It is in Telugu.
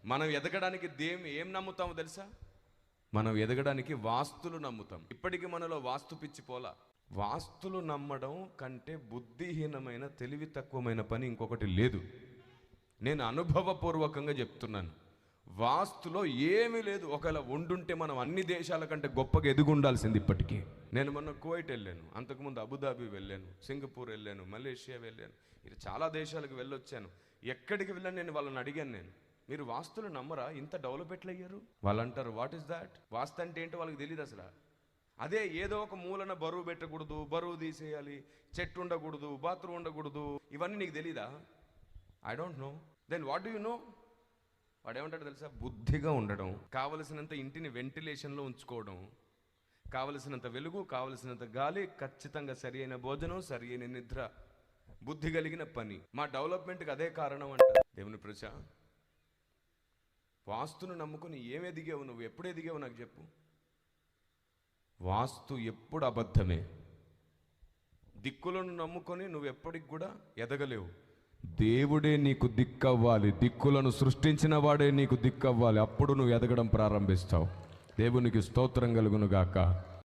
మనం ఎదగడానికి ఏం నమ్ముతామో తెలుసా? మనం ఎదగడానికి వాస్తులు నమ్ముతాం. ఇప్పటికీ మనలో వాస్తు పిచ్చి పోలా. వాస్తులు నమ్మడం కంటే బుద్ధిహీనమైన, తెలివి తక్కువమైన పని ఇంకొకటి లేదు. నేను అనుభవపూర్వకంగా చెప్తున్నాను. వాస్తులో ఏమీ లేదు. ఒకవేళ ఉండుంటే మనం అన్ని దేశాల కంటే గొప్పగా ఎదిగి ఉండాల్సింది ఇప్పటికీ. నేను మొన్న కువైట్ వెళ్ళాను, అంతకుముందు అబుదాబి వెళ్ళాను, సింగపూర్ వెళ్ళాను, మలేషియా వెళ్ళాను, ఇది చాలా దేశాలకు వెళ్ళొచ్చాను. ఎక్కడికి వెళ్ళాను నేను వాళ్ళని అడిగాను, మీరు వాస్తులు నమ్మరా? ఇంత డెవలప్ ఎట్లా అయ్యారు? వాళ్ళు అంటారు, వాట్ ఈస్ దాట్? వాస్తు అంటే ఏంటో వాళ్ళకి తెలియదు అసలు. అదే ఏదో ఒక మూలన బరువు పెట్టకూడదు, బరువు తీసేయాలి, చెట్టు ఉండకూడదు, బాత్రూమ్ ఉండకూడదు, ఇవన్నీ నీకు తెలీదా? I don't know. Then what do you know? వాడు ఏమంటాడు తెలుసా? బుద్ధిగా ఉండడం, కావలసినంత ఇంటిని వెంటిలేషన్లో ఉంచుకోవడం, కావలసినంత వెలుగు, కావలసినంత గాలి, ఖచ్చితంగా సరి అయిన భోజనం, సరి అయిన నిద్ర, బుద్ధి కలిగిన పని. మా డెవలప్మెంట్కి అదే కారణం అంట. దేవుని ప్రజ, వాస్తును నమ్ముకుని ఏమి ఎదిగావు నువ్వు? ఎప్పుడు ఎదిగావు నాకు చెప్పు. వాస్తు ఎప్పుడు అబద్ధమే. దిక్కులను నమ్ముకొని నువ్వు ఎప్పటికి కూడా ఎదగలేవు. దేవుడే నీకు దిక్కవ్వాలి, దిక్కులను సృష్టించిన వాడే నీకు దిక్కవ్వాలి. అప్పుడు నువ్వు ఎదగడం ప్రారంభిస్తావు. దేవునికి స్తోత్రం కలుగును గాక.